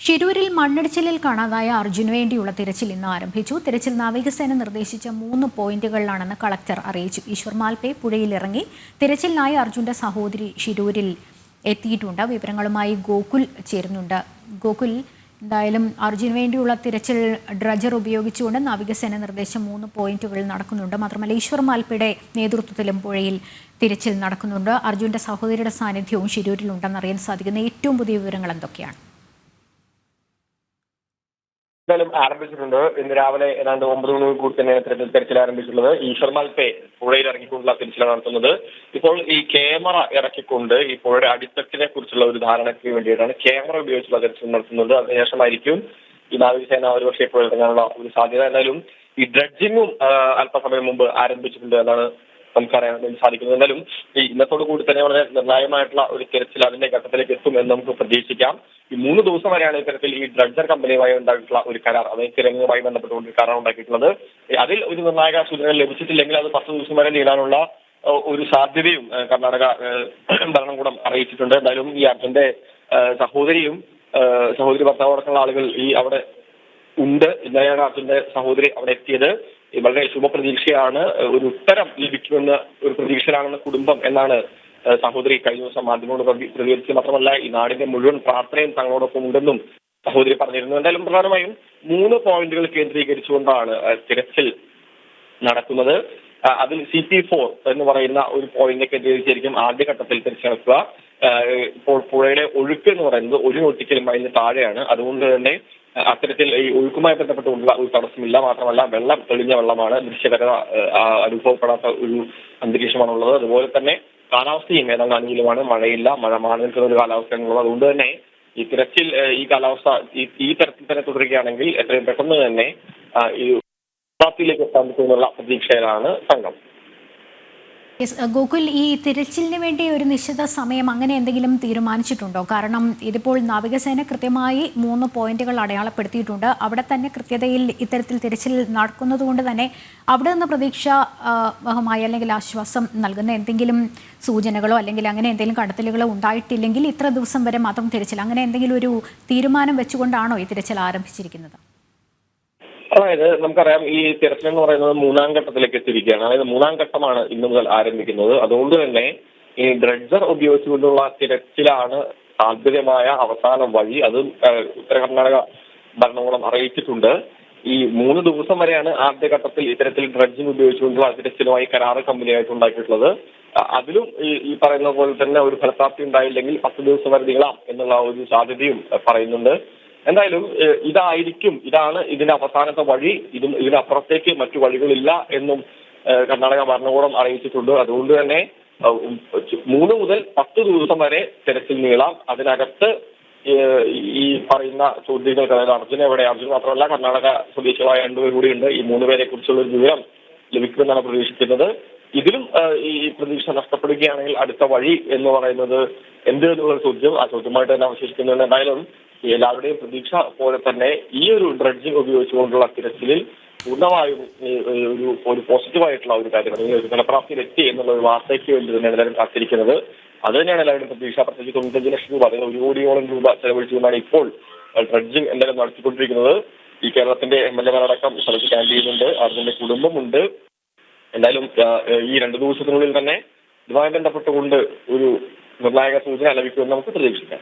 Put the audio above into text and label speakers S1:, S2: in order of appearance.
S1: ഷിരൂരിൽ മണ്ണിടിച്ചിലിൽ കാണാതായ അർജുന് വേണ്ടിയുള്ള തിരച്ചിൽ ഇന്ന് ആരംഭിച്ചു. തിരച്ചിൽ നാവികസേന നിർദ്ദേശിച്ച 3 പോയിന്റുകളിലാണെന്ന് കളക്ടർ അറിയിച്ചു. ഈശ്വർ മാൽപേ പുഴയിലിറങ്ങി തിരച്ചിലിനായി അർജുന്റെ സഹോദരി ഷിരൂരിൽ എത്തിയിട്ടുണ്ട്. വിവരങ്ങളുമായി ഗോകുൽ ചേരുന്നുണ്ട്. ഗോകുൽ, എന്തായാലും അർജുന് വേണ്ടിയുള്ള തിരച്ചിൽ ഡ്രജർ ഉപയോഗിച്ചുകൊണ്ട് നാവികസേന നിർദ്ദേശം 3 പോയിന്റുകളിൽ നടക്കുന്നുണ്ട്. മാത്രമല്ല ഈശ്വർ മാൽപയുടെ നേതൃത്വത്തിലും പുഴയിൽ തിരച്ചിൽ നടക്കുന്നുണ്ട്. അർജുന്റെ സഹോദരിയുടെ സാന്നിധ്യവും ഷിരൂരിൽ ഉണ്ടെന്നറിയാൻ സാധിക്കുന്ന ഏറ്റവും പുതിയ വിവരങ്ങൾ എന്തൊക്കെയാണ്?
S2: ആരംഭിച്ചിട്ടുണ്ട്. ഇന്ന് രാവിലെ ഏതാണ്ട് 9 മണിക്കൂർ തന്നെ തെരച്ചിൽ ആരംഭിച്ചിട്ടുള്ളത്. ഈശ്വർ മാൽപേ പുഴയിൽ ഇറങ്ങിക്കൊണ്ടുള്ള തിരച്ചിലാണ് നടത്തുന്നത്. ഇപ്പോൾ ഈ ക്യാമറ ഇറക്കിക്കൊണ്ട് ഈ പുഴയുടെ അടിത്തട്ടിനെ കുറിച്ചുള്ള ഒരു ധാരണയ്ക്ക് വേണ്ടിയിട്ടാണ് ക്യാമറ ഉപയോഗിച്ചുള്ള തിരച്ചിൽ നടത്തുന്നത്. അതിനുശേഷമായിരിക്കും ഈ നാവികസേന ഒരുപക്ഷെ ഇപ്പോൾ ഇറങ്ങാനുള്ള ഒരു സാധ്യത. എന്തായാലും ഈ ഡ്രഡ്ജിങ്ങും അല്പസമയം മുമ്പ് ആരംഭിച്ചിട്ടുണ്ട് എന്നാണ് നമുക്കറിയാൻ വേണ്ടി സാധിക്കുന്നത്. എന്തായാലും ഈ ഇന്നത്തോടു കൂടി തന്നെ വളരെ നിർണായകമായിട്ടുള്ള ഒരു തിരച്ചിൽ അതിന്റെ ഘട്ടത്തിലേക്ക് എത്തും എന്ന് നമുക്ക് പ്രതീക്ഷിക്കാം. ഈ 3 ദിവസം വരെയാണ് ഇത്തരത്തിൽ ഈ ഡ്രഡ്ജർ കമ്പനിയുമായി ഉണ്ടായിട്ടുള്ള ഒരു കരാർ, അതായത് തിരഞ്ഞുമായി ബന്ധപ്പെട്ടുകൊണ്ട് ഒരു കരാർ ഉണ്ടാക്കിയിട്ടുള്ളത്. അതിൽ ഒരു നിർണായക സൂചന ലഭിച്ചിട്ടില്ലെങ്കിൽ അത് 10 ദിവസം വരെ നീളാനുള്ള ഒരു സാധ്യതയും കർണാടക ഭരണകൂടം അറിയിച്ചിട്ടുണ്ട്. എന്തായാലും ഈ അർജുന്റെ സഹോദരി ഭർത്താവടക്കമുള്ള ആളുകൾ ഈ അവിടെ ഉണ്ട്. ഇന്നലെയാണ് അർജുന്റെ സഹോദരി അവിടെ എത്തിയത്. വളരെ ശുഭപ്രതീക്ഷയാണ്, ഒരു ഉത്തരം ലഭിക്കുമെന്ന് ഒരു പ്രതീക്ഷയിലാണെന്ന് കുടുംബം എന്നാണ് സഹോദരി കഴിഞ്ഞ ദിവസം മാധ്യമങ്ങളോട് പ്രതികരിച്ചത്. മാത്രമല്ല ഈ നാടിന്റെ മുഴുവൻ പ്രാർത്ഥനയും തങ്ങളോടൊപ്പം ഉണ്ടെന്നും സഹോദരി പറഞ്ഞിരുന്നു. എന്തായാലും പ്രധാനമായും 3 പോയിന്റുകൾ കേന്ദ്രീകരിച്ചുകൊണ്ടാണ് തിരച്ചിൽ നടക്കുന്നത്. അതിൽ CP4 എന്ന് പറയുന്ന ഒരു പോയിന്റിനെ കേന്ദ്രീകരിച്ചായിരിക്കും ആദ്യഘട്ടത്തിൽ തിരച്ചിൽ നടക്കുക. ഇപ്പോൾ പുഴയുടെ ഒഴുക്ക് എന്ന് പറയുന്നത് 1 നോട്ടിക്കൽ മൈലിന് താഴെയാണ്. അതുകൊണ്ട് തന്നെ അത്തരത്തിൽ ഈ ഒഴുക്കുമായി ബന്ധപ്പെട്ടുള്ള ഒരു തടസ്സമില്ല. മാത്രമല്ല വെള്ളം തെളിഞ്ഞ വെള്ളമാണ്, ദൃശ്യകരത അനുഭവപ്പെടാത്ത ഒരു അന്തരീക്ഷമാണുള്ളത്. അതുപോലെ തന്നെ കാലാവസ്ഥയും ഏതാണ്ട് അനുകൂലമാണ്, മഴയില്ല, മഴ മാറി നിൽക്കുന്ന ഒരു കാലാവസ്ഥയാണുള്ളത്. അതുകൊണ്ട് തന്നെ ഈ തിരച്ചിൽ ഈ കാലാവസ്ഥ ഈ തരത്തിൽ തന്നെ തുടരുകയാണെങ്കിൽ എത്രയും പെട്ടെന്ന് തന്നെ ഈ ിലേക്ക് എത്താൻ പറ്റുമെന്നുള്ള പ്രതീക്ഷയിലാണ് സംഘം.
S1: ഗോകുൽ, ഈ തിരച്ചിലിന് വേണ്ടി ഒരു നിശ്ചിത സമയം അങ്ങനെ എന്തെങ്കിലും തീരുമാനിച്ചിട്ടുണ്ടോ? കാരണം ഇതിപ്പോൾ നാവികസേന കൃത്യമായി 3 പോയിന്റുകൾ അടയാളപ്പെടുത്തിയിട്ടുണ്ട്. അവിടെ തന്നെ കൃത്യതയിൽ ഇത്തരത്തിൽ തിരച്ചിൽ നടക്കുന്നത് കൊണ്ട് തന്നെ അവിടെ നിന്ന് പ്രതീക്ഷാവഹമായി അല്ലെങ്കിൽ ആശ്വാസം നൽകുന്ന എന്തെങ്കിലും സൂചനകളോ അല്ലെങ്കിൽ അങ്ങനെ എന്തെങ്കിലും കണ്ടെത്തലുകളോ ഉണ്ടായിട്ടില്ലെങ്കിൽ ഇത്ര ദിവസം വരെ മാത്രം തിരച്ചിൽ, അങ്ങനെ എന്തെങ്കിലും ഒരു തീരുമാനം വെച്ചുകൊണ്ടാണോ ഈ തിരച്ചിൽ ആരംഭിച്ചിരിക്കുന്നത്?
S2: അതായത് നമുക്കറിയാം, ഈ തിരച്ചിൽ എന്ന് പറയുന്നത് 3ാം ഘട്ടത്തിലേക്ക് എത്തിയിരിക്കുകയാണ്. അതായത് 3ാം ഘട്ടമാണ് ഇന്നു മുതൽ ആരംഭിക്കുന്നത്. അതുകൊണ്ട് തന്നെ ഈ ഡ്രഡ്ജർ ഉപയോഗിച്ചുകൊണ്ടുള്ള തിരച്ചിലാണ് സാധ്യതമായ അവസാന വഴി. അത് ഉത്തര കർണാടക ഭരണകൂടം അറിയിച്ചിട്ടുണ്ട്. ഈ 3 ദിവസം വരെയാണ് ആദ്യഘട്ടത്തിൽ ഇത്തരത്തിൽ ഡ്രഡ്ജിംഗ് ഉപയോഗിച്ചുകൊണ്ടുള്ള തിരച്ചിലുമായി കരാറ് കമ്പനിയായിട്ട് ഉണ്ടാക്കിയിട്ടുള്ളത്. അതിലും ഈ പറയുന്ന പോലെ തന്നെ ഒരു ഫലപ്രാപ്തി ഉണ്ടായില്ലെങ്കിൽ 10 ദിവസം വരെ നീളാം എന്നുള്ള ഒരു സാധ്യതയും പറയുന്നുണ്ട്. എന്തായാലും ഇതാണ് ഇതിന്റെ അവസാനത്തെ വഴി. ഇതിനപ്പുറത്തേക്ക് മറ്റു വഴികളില്ല എന്നും കർണാടക ഭരണകൂടം അറിയിച്ചിട്ടുണ്ട്. അതുകൊണ്ട് തന്നെ 3 മുതൽ 10 ദിവസം വരെ തിരച്ചിൽ നീളാം. അതിനകത്ത് ഈ പറയുന്ന ചോദ്യങ്ങൾക്ക്, അതായത് അർജുൻ മാത്രമല്ല കർണാടക സ്വദേശികളായ 2 പേർ കൂടിയുണ്ട്. ഈ 3 പേരെ കുറിച്ചുള്ള ഒരു വിവരം ലഭിക്കുമെന്നാണ് പ്രതീക്ഷിക്കുന്നത്. ഇതിലും ഈ പ്രതീക്ഷ നഷ്ടപ്പെടുകയാണെങ്കിൽ അടുത്ത വഴി എന്ന് പറയുന്നത് എന്ത് എന്നുള്ള ചോദ്യം ആ ചോദ്യമായിട്ട് തന്നെ അവശേഷിക്കുന്നുണ്ട്. എന്തായാലും എല്ലാവരുടെയും പ്രതീക്ഷ പോലെ തന്നെ ഈ ഒരു ഡ്രഡ്ജിംഗ് ഉപയോഗിച്ചുകൊണ്ടുള്ള തിരച്ചിലിൽ പൂർണ്ണമായും ഒരു പോസിറ്റീവായിട്ടുള്ള ഒരു കാര്യമാണ്, ഒരു ഫലപ്രാപ്തിയിലെത്തി എന്നുള്ള ഒരു വാർത്തയ്ക്ക് വേണ്ടി തന്നെയാണ് എല്ലാവരും കാത്തിരിക്കുന്നത്. അത് തന്നെയാണ് എല്ലാവരുടെയും പ്രതീക്ഷ. പ്രത്യേകിച്ച് 95 ലക്ഷം രൂപ, അതായത് 1 കോടിയോളം രൂപ ചെലവഴിച്ചുകൊണ്ടാണ് ഇപ്പോൾ ഡ്രഡ്ജിംഗ് എന്തായാലും നടത്തിക്കൊണ്ടിരിക്കുന്നത്. ഈ കേരളത്തിന്റെ MLA മാരടക്കം സ്ഥലത്ത് ക്യാമ്പ് ചെയ്യുന്നുണ്ട്, അതിന്റെ കുടുംബമുണ്ട്. എന്തായാലും ഈ 2 ദിവസത്തിനുള്ളിൽ തന്നെ ഇതുമായി ബന്ധപ്പെട്ടുകൊണ്ട് ഒരു നിർണായക സൂചന ലഭിക്കുമെന്ന് നമുക്ക് പ്രതീക്ഷിക്കാം.